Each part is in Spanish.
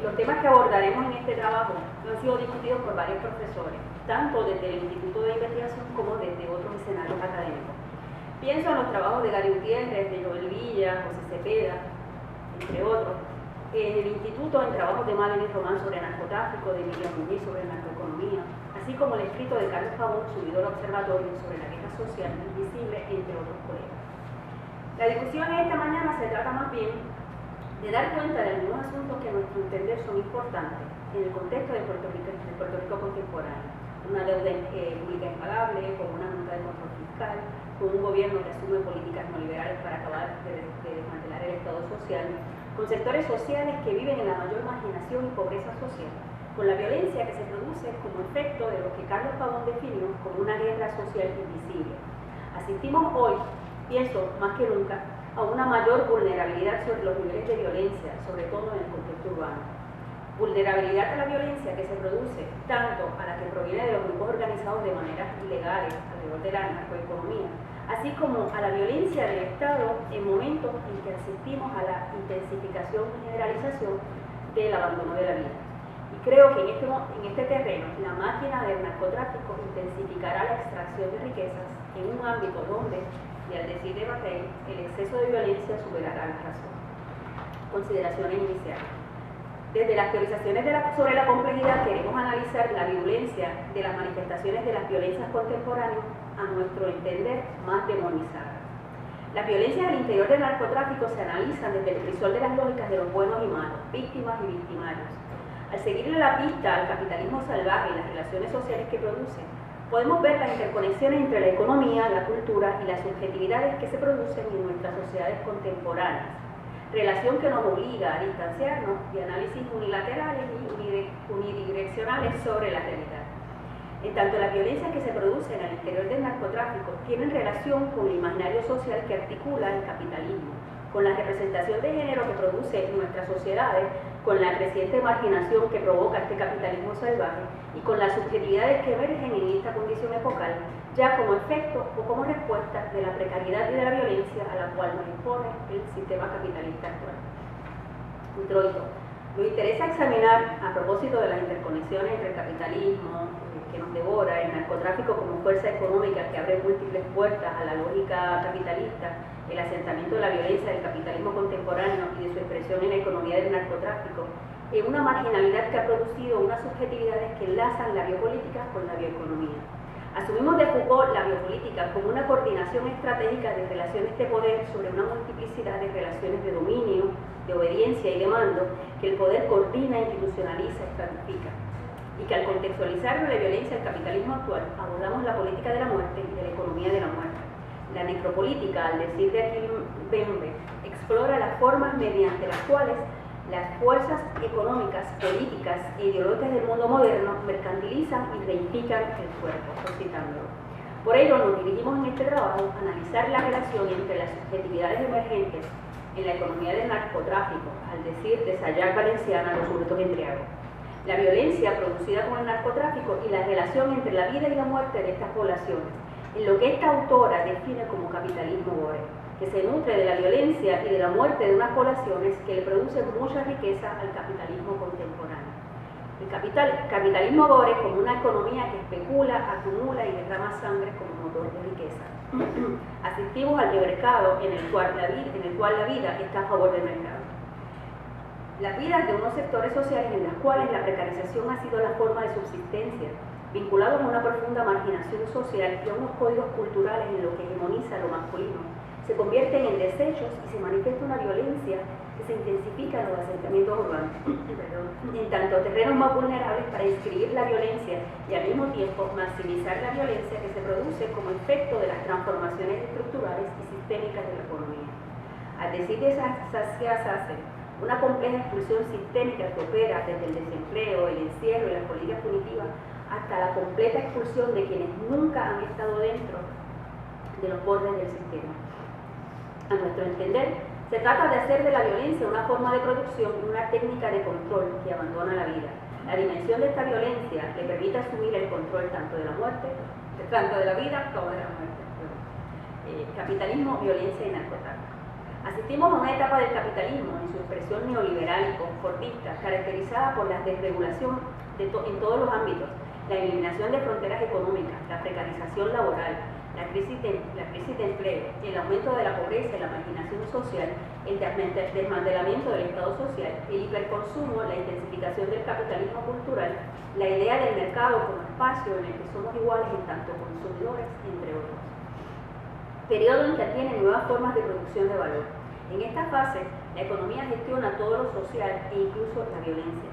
Los temas que abordaremos en este trabajo han sido discutidos por varios profesores, tanto desde el Instituto de Investigación como desde otros escenarios académicos. Pienso en los trabajos de Gary Gutiérrez, de Joel Villa, José Cepeda, entre otros. En el Instituto, en trabajos de Madeline Román sobre narcotráfico, de Miriam Muñiz sobre narcoeconomía, así como el escrito de Carlos Pavón, subido al observatorio sobre la guerra social invisible, entre otros colegas. La discusión esta mañana se trata más bien de dar cuenta de algunos asuntos que a nuestro entender son importantes en el contexto de Puerto Rico contemporáneo. Una deuda pública impagable, con una junta de control fiscal, con un gobierno que asume políticas neoliberales para acabar de desmantelar el Estado social, con sectores sociales que viven en la mayor marginación y pobreza social, con la violencia que se produce como efecto de lo que Carlos Pavón definió como una guerra social invisible. Asistimos hoy, pienso más que nunca, a una mayor vulnerabilidad sobre los niveles de violencia, sobre todo en el contexto urbano. Vulnerabilidad a la violencia que se produce tanto a la que proviene de los grupos organizados de maneras ilegales alrededor de la narcoeconomía, así como a la violencia del Estado en momentos en que asistimos a la intensificación y generalización del abandono de la vida. Y creo que en este terreno la máquina del narcotráfico intensificará la extracción de riquezas en un ámbito donde, y al decir de Matei, el exceso de violencia superará la razón. Consideraciones iniciales. Desde las teorizaciones sobre la complejidad queremos analizar la violencia de las manifestaciones de las violencias contemporáneas, a nuestro entender, más demonizadas. Las violencias al interior del narcotráfico se analizan desde el crisol de las lógicas de los buenos y malos, víctimas y victimarios. Al seguirle la pista al capitalismo salvaje y las relaciones sociales que produce, podemos ver las interconexiones entre la economía, la cultura y las subjetividades que se producen en nuestras sociedades contemporáneas, relación que nos obliga a distanciarnos de análisis unilaterales y unidireccionales sobre la realidad. En tanto, las violencias que se producen al interior del narcotráfico tienen relación con el imaginario social que articula el capitalismo, con la representación de género que produce en nuestras sociedades, con la creciente marginación que provoca este capitalismo salvaje y con las subjetividades que emergen en esta condición epocal, ya como efecto o como respuesta de la precariedad y de la violencia a la cual nos impone el sistema capitalista actual. Introito. Nos interesa examinar, a propósito de las interconexiones entre el capitalismo que nos devora, el narcotráfico como fuerza económica que abre múltiples puertas a la lógica capitalista, el asentamiento de la violencia del capitalismo contemporáneo y de su expresión en la economía del narcotráfico, en una marginalidad que ha producido unas subjetividades que enlazan la biopolítica con la bioeconomía. Asumimos de Foucault la biopolítica como una coordinación estratégica de relaciones de poder sobre una multiplicidad de relaciones de dominio, de obediencia y de mando que el poder coordina, institucionaliza, estratifica. Y que al contextualizar la violencia del capitalismo actual, abordamos la política de la muerte y de la economía de la muerte. La necropolítica, al decir de Achille Mbembe, explora las formas mediante las cuales las fuerzas económicas, políticas e ideológicas del mundo moderno mercantilizan y reifican el cuerpo, citándolo. Por ello, nos dirigimos en este trabajo a analizar la relación entre las subjetividades emergentes en la economía del narcotráfico, al decir de Sayac Valenciana, los sujetos embriagos, la violencia producida con el narcotráfico y la relación entre la vida y la muerte de estas poblaciones, en lo que esta autora define como capitalismo gore, que se nutre de la violencia y de la muerte de unas poblaciones que le producen mucha riqueza al capitalismo contemporáneo. El capitalismo gore como una economía que especula, acumula y derrama sangre como motor de riqueza. Asistimos al mercado en el cual la vida está a favor del mercado. Las vidas de unos sectores sociales en las cuales la precarización ha sido la forma de subsistencia, vinculados a una profunda marginación social y a unos códigos culturales en lo que hegemoniza lo masculino, se convierten en desechos y se manifiesta una violencia que se intensifica en los asentamientos urbanos, en tanto terrenos más vulnerables para inscribir la violencia y al mismo tiempo maximizar la violencia que se produce como efecto de las transformaciones estructurales y sistémicas de la economía. Al decir de Sasse, una compleja exclusión sistémica que opera desde el desempleo, el encierro y las políticas punitivas hasta la completa expulsión de quienes nunca han estado dentro de los bordes del sistema. A nuestro entender, se trata de hacer de la violencia una forma de producción y una técnica de control que abandona la vida. La dimensión de esta violencia le permite asumir el control tanto de la vida como de la muerte. Capitalismo, violencia y narcotráfico. Asistimos a una etapa del capitalismo en su expresión neoliberal y conformista, caracterizada por la desregulación en todos los ámbitos, la eliminación de fronteras económicas, la precarización laboral, la crisis de empleo, el aumento de la pobreza y la marginación social, el desmantelamiento del Estado social, el hiperconsumo, la intensificación del capitalismo cultural, la idea del mercado como espacio en el que somos iguales en tanto consumidores, entre otros. Periodo en que advienen nuevas formas de producción de valor. En esta fase, la economía gestiona todo lo social e incluso la violencia.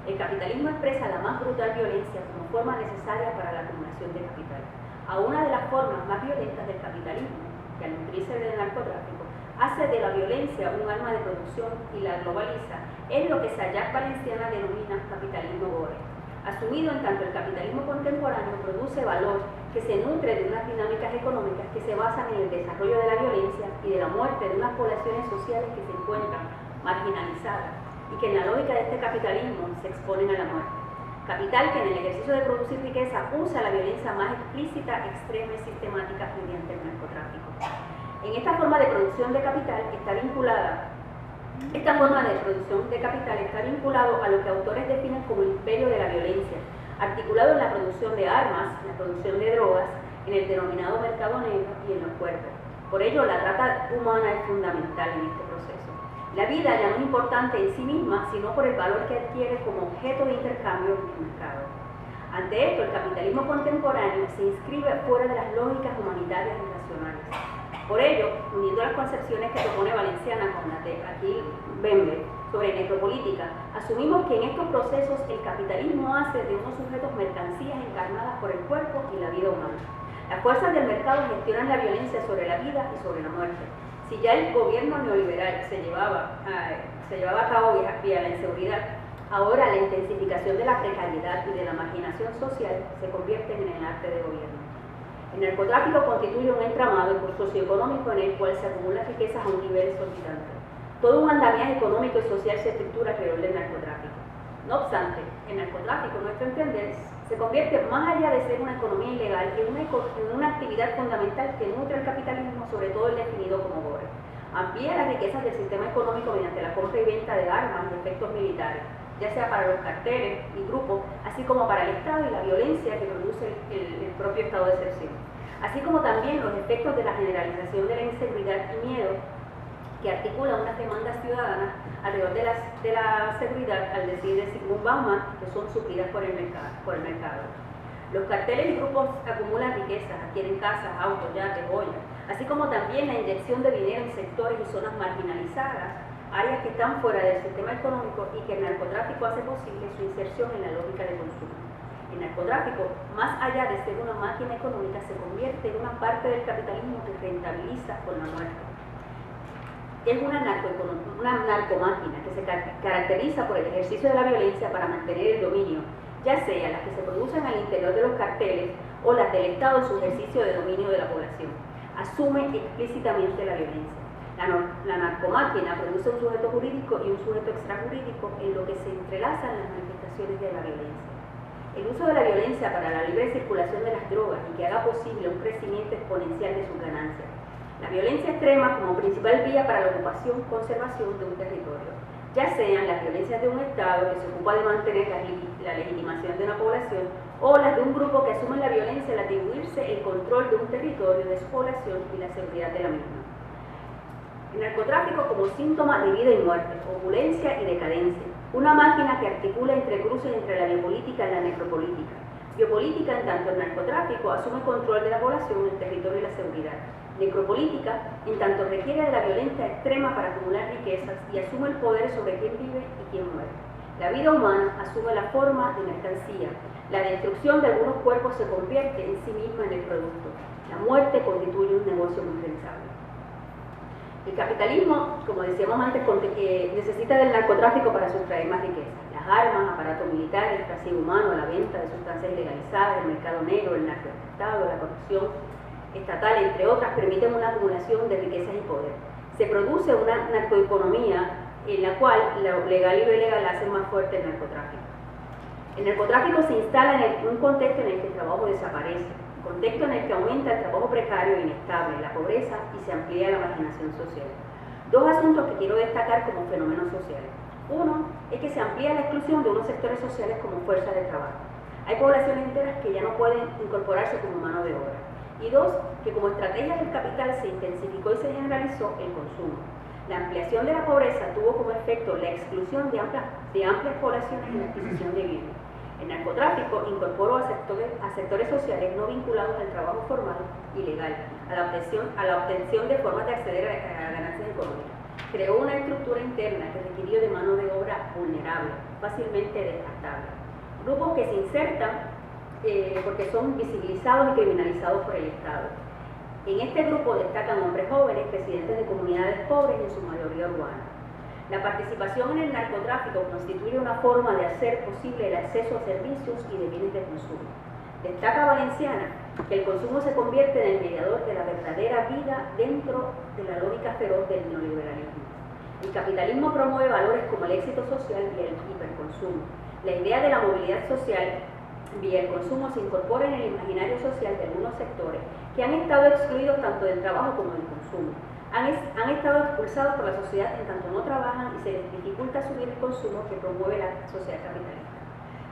El capitalismo expresa la más brutal violencia como forma necesaria para la acumulación de capital. A una de las formas más violentas del capitalismo, que al nutrirse del narcotráfico, hace de la violencia un arma de producción y la globaliza, es lo que Sayas Valenciana denomina capitalismo gore. Asumido en tanto el capitalismo contemporáneo produce valor que se nutre de unas dinámicas económicas que se basan en el desarrollo de la violencia y de la muerte de unas poblaciones sociales que se encuentran marginalizadas y que en la lógica de este capitalismo se exponen a la muerte. Capital que en el ejercicio de producir riqueza usa la violencia más explícita, extrema y sistemática mediante el narcotráfico. En esta forma de producción de capital está vinculada vinculado a lo que autores definen como el imperio de la violencia, articulado en la producción de armas, en la producción de drogas, en el denominado mercado negro y en los cuerpos. Por ello, la trata humana es fundamental en este proceso. La vida ya no es importante en sí misma, sino por el valor que adquiere como objeto de intercambio en el mercado. Ante esto, el capitalismo contemporáneo se inscribe fuera de las lógicas humanitarias y racionales. Por ello, uniendo las concepciones que propone Valenciana con la de Achille Mbembe sobre necropolítica, asumimos que en estos procesos el capitalismo hace de unos sujetos mercancías encarnadas por el cuerpo y la vida humana. Las fuerzas del mercado gestionan la violencia sobre la vida y sobre la muerte. Si ya el gobierno neoliberal se llevaba a cabo vía la inseguridad, ahora la intensificación de la precariedad y de la marginación social se convierte en el arte de gobierno. El narcotráfico constituye un entramado socioeconómico en el cual se acumulan riquezas a un nivel exorbitante. Todo un andamiaje económico y social se estructura alrededor del narcotráfico. No obstante, el narcotráfico, en nuestro entender, se convierte más allá de ser una economía ilegal en una actividad fundamental que nutre el capitalismo, sobre todo el definido como gore. Amplía las riquezas del sistema económico mediante la compra y venta de armas y efectos militares, ya sea para los carteles y grupos, así como para el Estado y la violencia que produce el propio estado de excepción. Así como también los efectos de la generalización de la inseguridad y miedo que articula unas demandas ciudadanas alrededor de la seguridad, al decir de Zygmunt Bauman, que son suplidas por el mercado. Los carteles y grupos acumulan riquezas, adquieren casas, autos, yates, joyas, así como también la inyección de dinero en sectores y zonas marginalizadas, áreas que están fuera del sistema económico y que el narcotráfico hace posible su inserción en la lógica de consumo. El narcotráfico, más allá de ser una máquina económica, se convierte en una parte del capitalismo que rentabiliza con la muerte. Es una narcomáquina que se caracteriza por el ejercicio de la violencia para mantener el dominio, ya sea las que se producen al interior de los carteles o las del Estado en su ejercicio de dominio de la población. Asume explícitamente la violencia. La narcomáquina produce un sujeto jurídico y un sujeto extrajurídico en lo que se entrelazan las manifestaciones de la violencia. El uso de la violencia para la libre circulación de las drogas y que haga posible un crecimiento exponencial de sus ganancias. La violencia extrema como principal vía para la ocupación, conservación de un territorio, ya sean las violencias de un Estado que se ocupa de mantener la legitimación de una población o las de un grupo que asume la violencia al atribuirse el control de un territorio, de su población y la seguridad de la misma. El narcotráfico como síntoma de vida y muerte, opulencia y decadencia, una máquina que articula entrecruces entre la biopolítica y la necropolítica. Biopolítica en tanto el narcotráfico asume control de la población, el territorio y la seguridad. Necropolítica en tanto requiere de la violencia extrema para acumular riquezas y asume el poder sobre quién vive y quién muere. La vida humana asume la forma de mercancía. La destrucción de algunos cuerpos se convierte en sí misma en el producto. La muerte constituye un negocio muy rentable. El capitalismo, como decíamos antes, necesita del narcotráfico para sustraer más riqueza. Las armas, aparatos militares, el trasiego humano, la venta de sustancias ilegalizadas, el mercado negro, el narcoestado, la corrupción estatal, entre otras, permiten una acumulación de riquezas y poder. Se produce una narcoeconomía en la cual lo legal y lo ilegal hacen más fuerte el narcotráfico. El narcotráfico se instala en un contexto en el que el trabajo desaparece, contexto en el que aumenta el trabajo precario e inestable, la pobreza y se amplía la marginación social. Dos asuntos que quiero destacar como fenómenos sociales. Uno es que se amplía la exclusión de unos sectores sociales como fuerza de trabajo. Hay poblaciones enteras que ya no pueden incorporarse como mano de obra. Y dos, que como estrategia del capital se intensificó y se generalizó el consumo. La ampliación de la pobreza tuvo como efecto la exclusión de amplias poblaciones en la adquisición de bienes. El narcotráfico incorporó a sectores sociales no vinculados al trabajo formal y legal, a la obtención de formas de acceder a ganancias económicas. Creó una estructura interna que requirió de mano de obra vulnerable, fácilmente descartable. Grupos que se insertan porque son visibilizados y criminalizados por el Estado. En este grupo destacan hombres jóvenes, residentes de comunidades pobres y en su mayoría urbanas. La participación en el narcotráfico constituye una forma de hacer posible el acceso a servicios y de bienes de consumo. Destaca Valenciana que el consumo se convierte en el mediador de la verdadera vida dentro de la lógica feroz del neoliberalismo. El capitalismo promueve valores como el éxito social y el hiperconsumo. La idea de la movilidad social vía el consumo se incorpora en el imaginario social de algunos sectores que han estado excluidos tanto del trabajo como del consumo. Han estado expulsados por la sociedad en tanto no trabajan y se les dificulta subir el consumo que promueve la sociedad capitalista.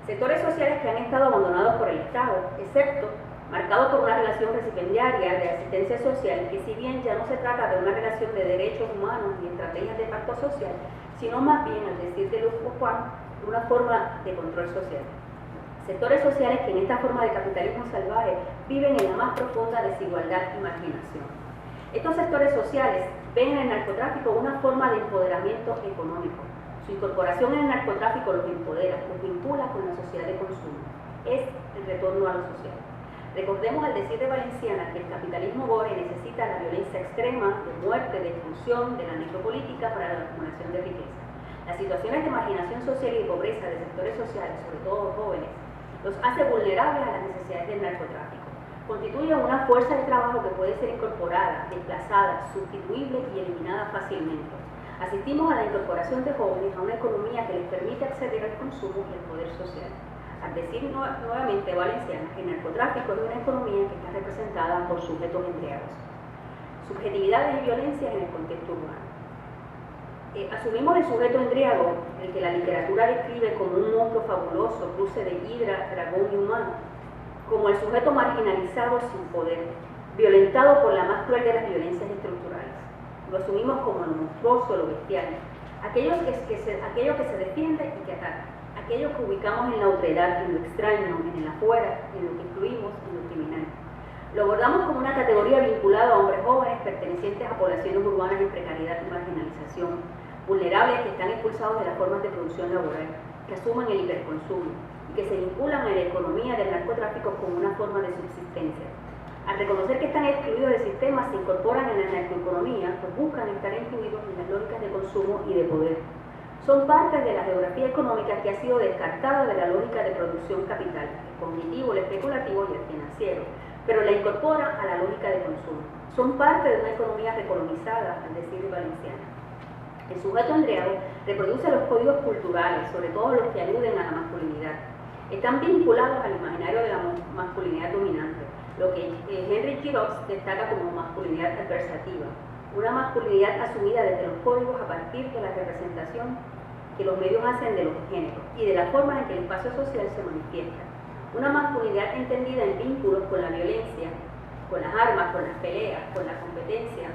Sectores sociales que han estado abandonados por el Estado, excepto marcados por una relación recipendiaria de asistencia social, que si bien ya no se trata de una relación de derechos humanos ni estrategias de pacto social, sino más bien, al decir de Luz Juan, una forma de control social. Sectores sociales que en esta forma de capitalismo salvaje viven en la más profunda desigualdad y marginación. Estos sectores sociales ven en el narcotráfico una forma de empoderamiento económico. Su incorporación en el narcotráfico los empodera, los vincula con la sociedad de consumo. Es el retorno a lo social. Recordemos al decir de Valenciana que el capitalismo Bore necesita la violencia extrema de muerte, de expulsión, de la necropolítica para la acumulación de riqueza. Las situaciones de marginación social y de pobreza de sectores sociales, sobre todo jóvenes, los hace vulnerables a las necesidades del narcotráfico. Constituyen una fuerza de trabajo que puede ser incorporada, desplazada, sustituible y eliminada fácilmente. Asistimos a la incorporación de jóvenes a una economía que les permite acceder al consumo y al poder social. Al decir nuevamente Valenciana que el narcotráfico es una economía que está representada por sujetos embriagados. Subjetividades y violencias en el contexto urbano. Asumimos el sujeto embriago, el que la literatura describe como un monstruo fabuloso, cruce de hidra, dragón y humano, como el sujeto marginalizado sin poder, violentado por la más cruel de las violencias estructurales. Lo asumimos como lo monstruoso, lo bestial, aquello que se defiende y que ataca, aquello que ubicamos en la otredad, en lo extraño, en el afuera, en lo que excluimos, en lo criminal. Lo abordamos como una categoría vinculada a hombres jóvenes pertenecientes a poblaciones urbanas en precariedad y marginalización, vulnerables que están expulsados de las formas de producción laboral, que asumen el hiperconsumo y que se vinculan a la economía del narcotráfico como una forma de subsistencia. Al reconocer que están excluidos del sistema, se incorporan en la narcoeconomía, pues buscan estar incluidos en las lógicas de consumo y de poder. Son parte de la geografía económica que ha sido descartada de la lógica de producción capital, el cognitivo, el especulativo y el financiero, pero la incorpora a la lógica de consumo. Son parte de una economía recolonizada, al decir de Valenciana. El sujeto embriago reproduce los códigos culturales, sobre todo los que aluden a la masculinidad. Están vinculados al imaginario de la masculinidad dominante, lo que Henry Giroux destaca como masculinidad adversativa, una masculinidad asumida desde los códigos a partir de la representación que los medios hacen de los géneros y de la forma en que el espacio social se manifiesta. Una masculinidad entendida en vínculos con la violencia, con las armas, con las peleas, con la competencia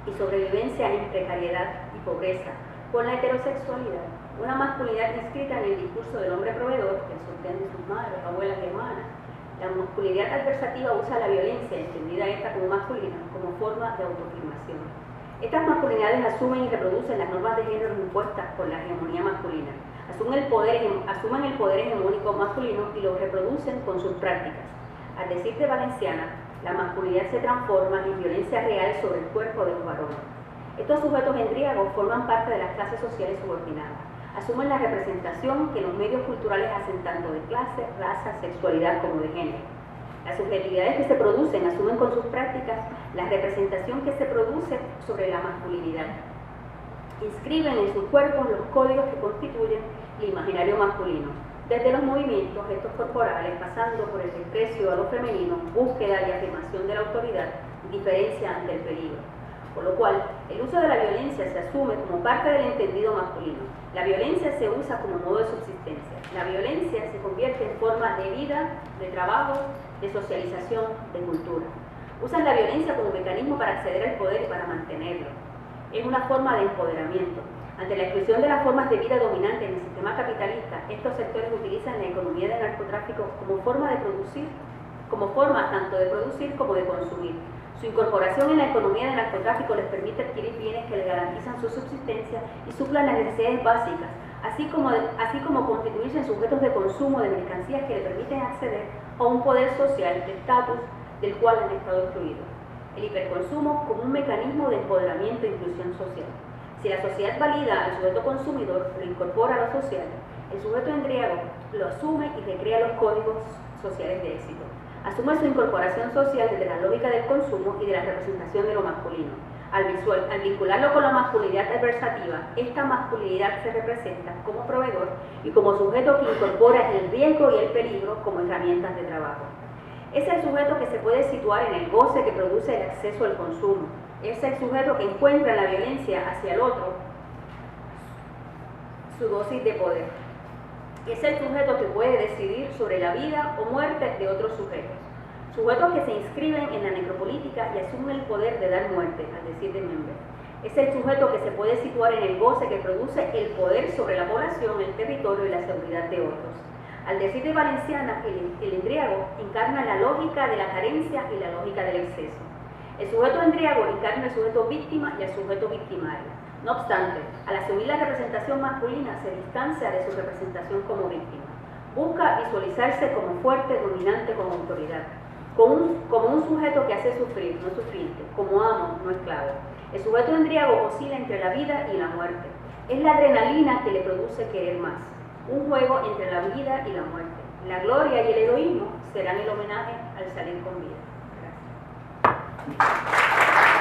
y sobrevivencia en precariedad y pobreza, con la heterosexualidad. Una masculinidad inscrita en el discurso del hombre proveedor, el sostén de sus madres, abuelas y hermanas. La masculinidad adversativa usa la violencia, entendida esta como masculina, como forma de autoafirmación. Estas masculinidades asumen y reproducen las normas de género impuestas por la hegemonía masculina. Asumen el poder hegemónico masculino y lo reproducen con sus prácticas. Al decir de Valenciana, la masculinidad se transforma en violencia real sobre el cuerpo de los varones. Estos sujetos embriagos forman parte de las clases sociales subordinadas. Asumen la representación que los medios culturales hacen tanto de clase, raza, sexualidad como de género. Las subjetividades que se producen asumen con sus prácticas la representación que se produce sobre la masculinidad. Inscriben en sus cuerpos los códigos que constituyen el imaginario masculino, desde los movimientos, gestos corporales, pasando por el desprecio a lo femenino, búsqueda y afirmación de la autoridad, diferencia ante el peligro. por lo cual el uso de la violencia se asume como parte del entendido masculino. La violencia se usa como modo de subsistencia. La violencia se convierte en forma de vida, de trabajo, de socialización, de cultura. Usan la violencia como mecanismo para acceder al poder y para mantenerlo. Es una forma de empoderamiento. Ante la exclusión de las formas de vida dominantes en el sistema capitalista, estos sectores utilizan la economía del narcotráfico como forma de producir, como forma tanto de producir como de consumir. Su incorporación en la economía del narcotráfico les permite adquirir bienes que les garantizan su subsistencia y suplan las necesidades básicas, así como constituirse en sujetos de consumo de mercancías que le permiten acceder a un poder social de estatus del cual han estado excluidos. El hiperconsumo como un mecanismo de empoderamiento e inclusión social. Si la sociedad valida al sujeto consumidor, lo incorpora a lo social, el sujeto embriago lo asume y recrea los códigos sociales de éxito. Asume su incorporación social desde la lógica del consumo y de la representación de lo masculino. Al vincularlo con la masculinidad adversativa, esta masculinidad se representa como proveedor y como sujeto que incorpora el riesgo y el peligro como herramientas de trabajo. Es el sujeto que se puede situar en el goce que produce el acceso al consumo. Es el sujeto que encuentra en la violencia hacia el otro su dosis de poder. Es el sujeto que puede decidir sobre la vida o muerte de otros sujetos. Sujetos que se inscriben en la necropolítica y asumen el poder de dar muerte, al decir de Member. Es el sujeto que se puede situar en el goce que produce el poder sobre la población, el territorio y la seguridad de otros. Al decir de Valenciana, el embriago encarna la lógica de la carencia y la lógica del exceso. El sujeto embriago encarna el sujeto víctima y el sujeto victimario. No obstante, al asumir la representación masculina, se distancia de su representación como víctima. Busca visualizarse como fuerte, dominante, como autoridad. Como un sujeto que hace sufrir, no sufriente, como amo, no esclavo. El sujeto embriago oscila entre la vida y la muerte. Es la adrenalina que le produce querer más. Un juego entre la vida y la muerte. La gloria y el heroísmo serán el homenaje al salir con vida. Gracias.